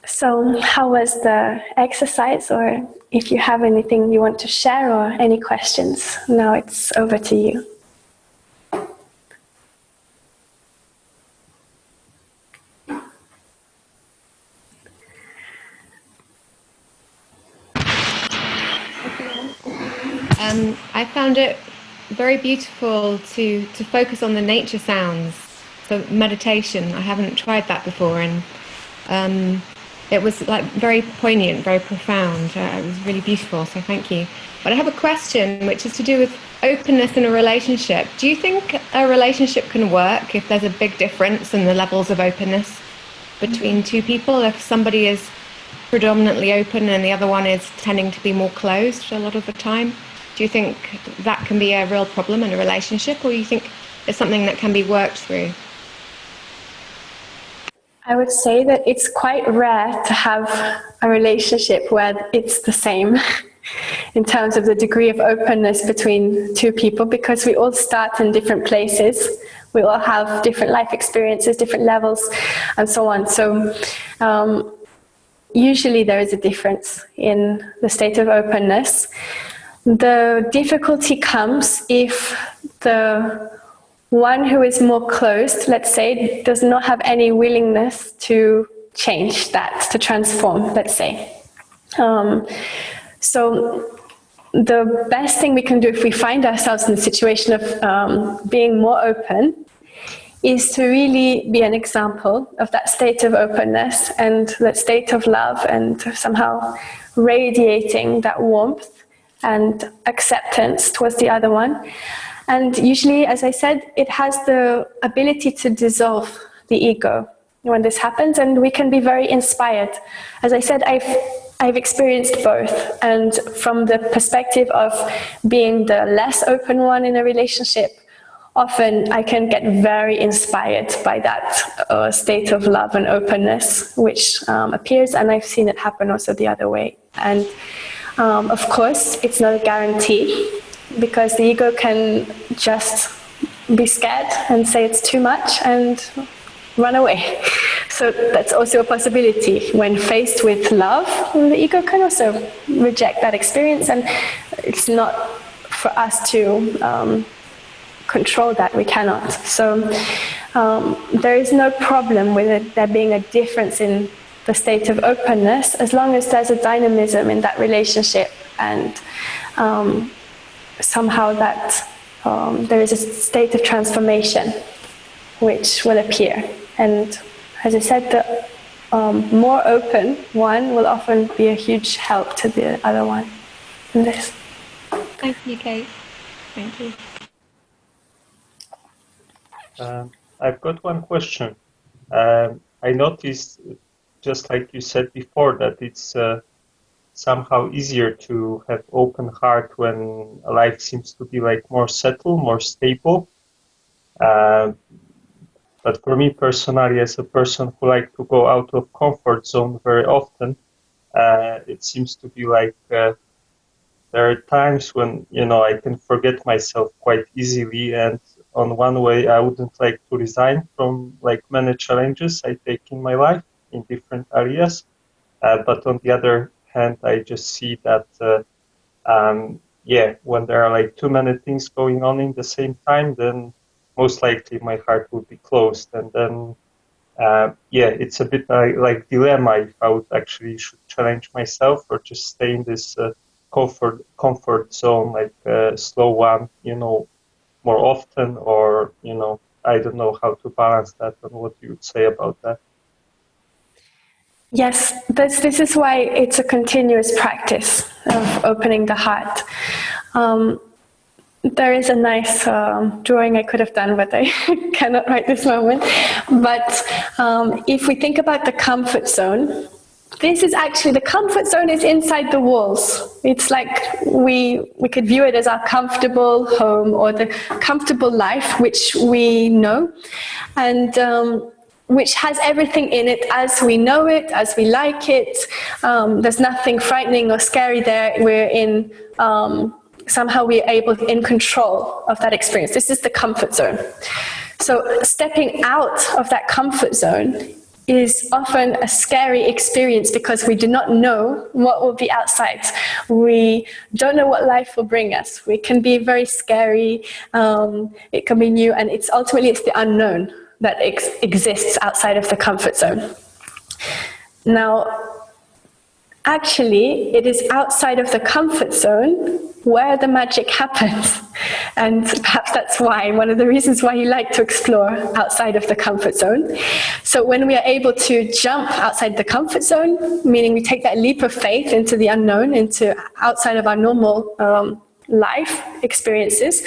So how was the exercise? Or if you have anything you want to share or any questions, now it's over to you. I found it very beautiful to focus on the nature sounds for meditation. I haven't tried that before, and it was like very poignant, very profound. It was really beautiful, so thank you. But I have a question which is to do with openness in a relationship. Do you think a relationship can work if there's a big difference in the levels of openness between two people? If somebody is predominantly open and the other one is tending to be more closed a lot of the time? Do you think that can be a real problem in a relationship, or do you think it's something that can be worked through? I would say that it's quite rare to have a relationship where it's the same in terms of the degree of openness between two people, because we all start in different places. We all have different life experiences, different levels, and so on. So usually there is a difference in the state of openness. The difficulty comes if the one who is more closed, let's say, does not have any willingness to change that, to transform, let's say. So the best thing we can do if we find ourselves in the situation of being more open is to really be an example of that state of openness and that state of love, and somehow radiating that warmth and acceptance towards the other one. And usually, as I said, it has the ability to dissolve the ego when this happens, and we can be very inspired. As I said, I've experienced both, and from the perspective of being the less open one in a relationship, often I can get very inspired by that state of love and openness which appears, and I've seen it happen also the other way. And of course, it's not a guarantee, because the ego can just be scared and say it's too much and run away. So that's also a possibility. When faced with love, the ego can also reject that experience, and it's not for us to control that. We cannot. So there is no problem with it, there being a difference in the state of openness, as long as there's a dynamism in that relationship, and somehow that there is a state of transformation which will appear. And as I said, the more open one will often be a huge help to the other one in this. Thank you, Kate. Thank you. I've got one question. I noticed, just like you said before, that it's somehow easier to have open heart when life seems to be like more settled, more stable. But for me personally, as a person who like to go out of comfort zone very often, it seems to be like there are times when, you know, I can forget myself quite easily, and on one way I wouldn't like to resign from like many challenges I take in my life in different areas, but on the other hand I just see that when there are like too many things going on in the same time, then most likely my heart will be closed, and then it's a bit like dilemma if I would actually should challenge myself or just stay in this comfort zone, like slow one, you know, more often, or, you know, I don't know how to balance that, and what you would say about that. Yes, this is why it's a continuous practice of opening the heart. There is a nice drawing I could have done, but I cannot right this moment. But if we think about the comfort zone, this is actually, the comfort zone is inside the walls. It's like we could view it as our comfortable home or the comfortable life, which we know, and which has everything in it as we know it, as we like it. There's nothing frightening or scary there. We're in, somehow we're able, in control of that experience. This is the comfort zone. So stepping out of that comfort zone is often a scary experience because we do not know what will be outside. We don't know what life will bring us. It can be very scary, it can be new, and it's ultimately it's the unknown that exists outside of the comfort zone. Now, actually, it is outside of the comfort zone where the magic happens. And perhaps that's why, one of the reasons why you like to explore outside of the comfort zone. So when we are able to jump outside the comfort zone, meaning we take that leap of faith into the unknown, into outside of our normal life experiences,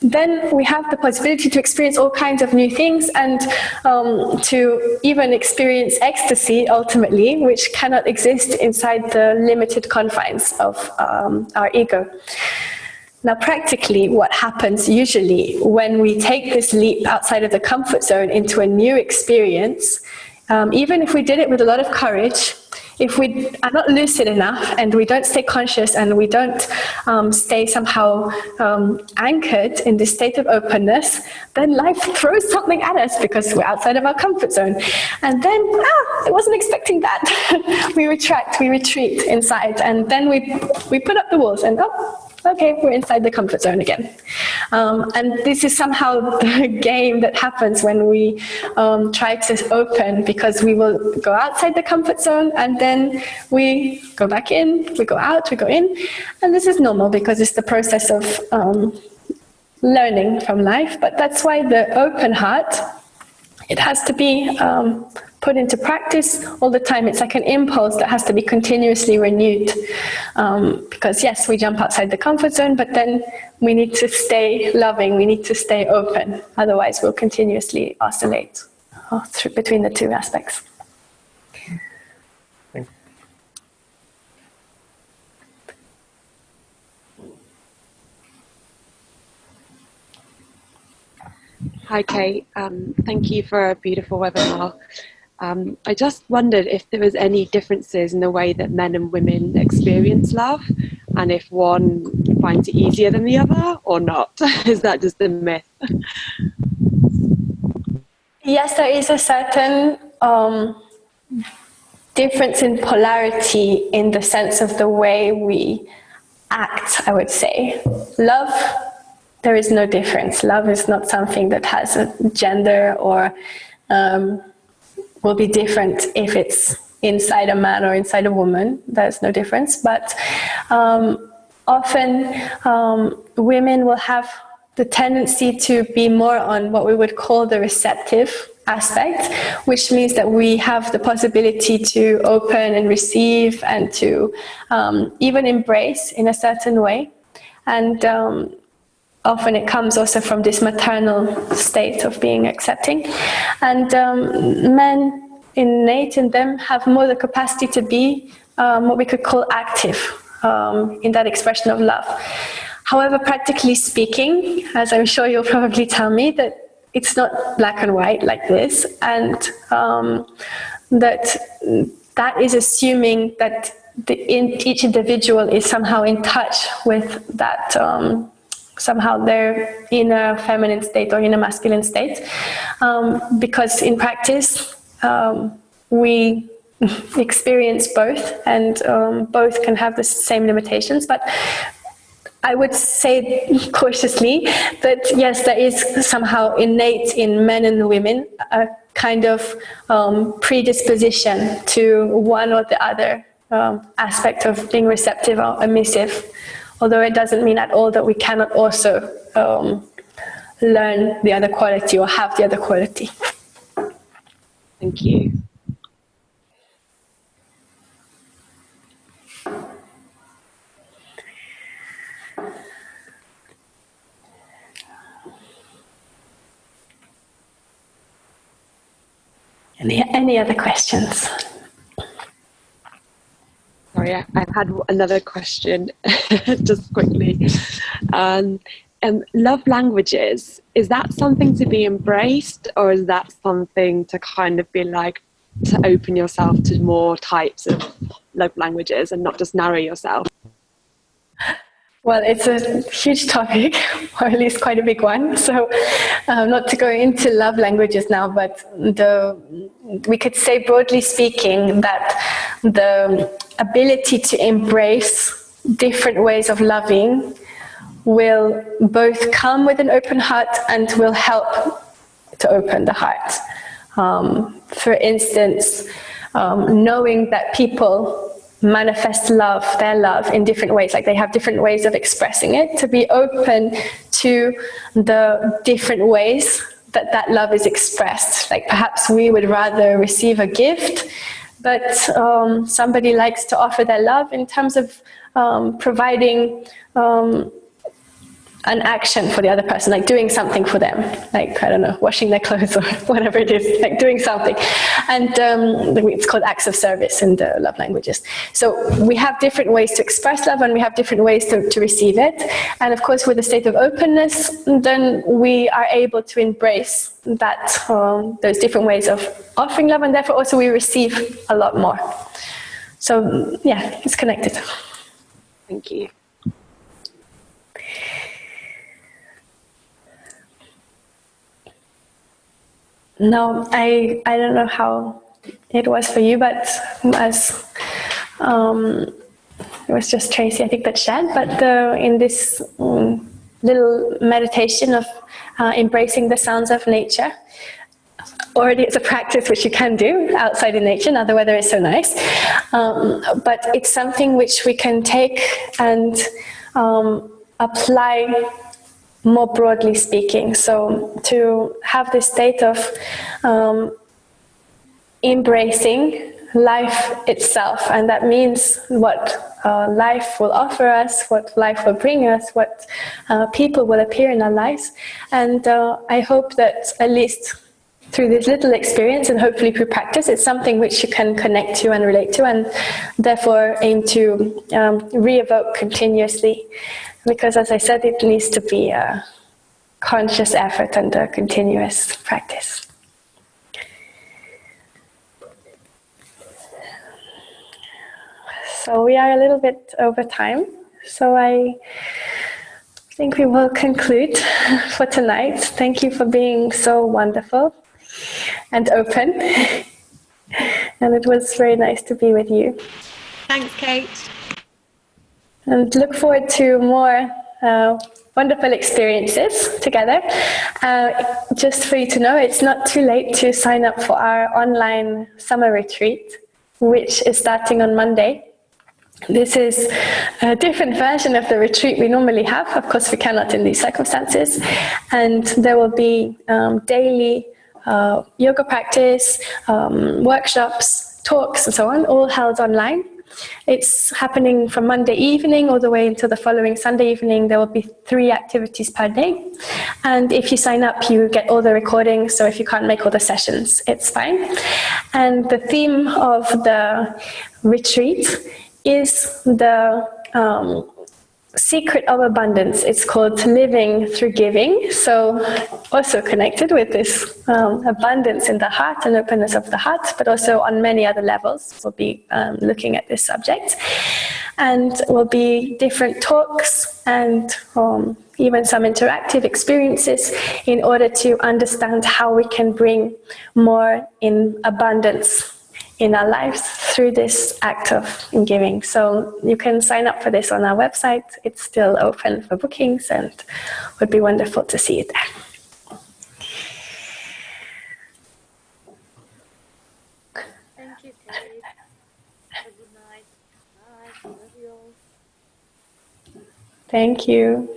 then we have the possibility to experience all kinds of new things and to even experience ecstasy ultimately, which cannot exist inside the limited confines of our ego. Now, practically, what happens usually when we take this leap outside of the comfort zone into a new experience, even if we did it with a lot of courage, if we are not lucid enough and we don't stay conscious and we don't stay somehow anchored in this state of openness, then life throws something at us because we're outside of our comfort zone. And then, I wasn't expecting that. We retract, we retreat inside, and then we put up the walls and, okay, we're inside the comfort zone again. And this is somehow the game that happens when we try to open, because we will go outside the comfort zone and then we go back in, we go out, we go in. And this is normal because it's the process of learning from life. But that's why the open heart, it has to be put into practice all the time. It's like an impulse that has to be continuously renewed. Because yes, we jump outside the comfort zone, but then we need to stay loving, we need to stay open. Otherwise, we'll continuously oscillate between the two aspects. Hi, Kate. Thank you for a beautiful webinar. I just wondered if there was any differences in the way that men and women experience love, and if one finds it easier than the other or not. Is that just a myth? Yes, there is a certain difference in polarity in the sense of the way we act, I would say. Love, there is no difference. Love is not something that has a gender or will be different if it's inside a man or inside a woman. There's no difference. But often women will have the tendency to be more on what we would call the receptive aspect, which means that we have the possibility to open and receive and to even embrace in a certain way. And often it comes also from this maternal state of being accepting. And men, innate in them, have more the capacity to be what we could call active in that expression of love. However, practically speaking, as I'm sure you'll probably tell me, that it's not black and white like this, and that is assuming that each individual is somehow in touch with that somehow they're in a feminine state or in a masculine state, because in practice we experience both, and both can have the same limitations. But I would say cautiously that yes, there is somehow innate in men and women a kind of predisposition to one or the other aspect of being receptive or emissive. Although it doesn't mean at all that we cannot also learn the other quality or have the other quality. Thank you. Any other questions? Sorry, I've had another question, just quickly. Love languages, is that something to be embraced, or is that something to kind of be like, to open yourself to more types of love languages and not just narrow yourself? Well, it's a huge topic, or at least quite a big one. So not to go into love languages now, but we could say, broadly speaking, that the ability to embrace different ways of loving will both come with an open heart and will help to open the heart. For instance, knowing that people manifest their love in different ways, like they have different ways of expressing it, to be open to the different ways that love is expressed. Like perhaps we would rather receive a gift, but somebody likes to offer their love in terms of providing an action for the other person, like doing something for them, like, I don't know, washing their clothes or whatever it is, like doing something. And it's called acts of service in the love languages. So we have different ways to express love, and we have different ways to receive it. And of course, with a state of openness, then we are able to embrace that, those different ways of offering love, and therefore also we receive a lot more. So yeah, it's connected. Thank you. No, I don't know how it was for you, but as it was just Tracy, I think, that shared. But in this little meditation of embracing the sounds of nature, already it's a practice which you can do outside in nature. Now the weather is so nice, but it's something which we can take and apply more broadly speaking. So to have this state of embracing life itself, and that means what life will offer us, what life will bring us, what people will appear in our lives. And I hope that at least through this little experience, and hopefully through practice, it's something which you can connect to and relate to, and therefore aim to re-evoke continuously. Because, as I said, it needs to be a conscious effort and a continuous practice. So we are a little bit over time, so I think we will conclude for tonight. Thank you for being so wonderful and open, and it was very nice to be with you. Thanks, Kate. And look forward to more wonderful experiences together. Just for you to know, it's not too late to sign up for our online summer retreat, which is starting on Monday. This is a different version of the retreat we normally have. Of course, we cannot in these circumstances. And there will be daily yoga practice, workshops, talks, and so on, all held online. It's happening from Monday evening all the way until the following Sunday evening. There will be 3 activities per day. And if you sign up, you get all the recordings. So if you can't make all the sessions, it's fine. And the theme of the retreat is the secret of abundance. It's called Living Through Giving. So also connected with this abundance in the heart and openness of the heart, but also on many other levels. We'll be looking at this subject. And will be different talks and even some interactive experiences in order to understand how we can bring more in abundance in our lives through this act of giving. So you can sign up for this on our website. It's still open for bookings, and it would be wonderful to see you there. Thank you, Kate. Have a good night. Bye. Love you all. Thank you.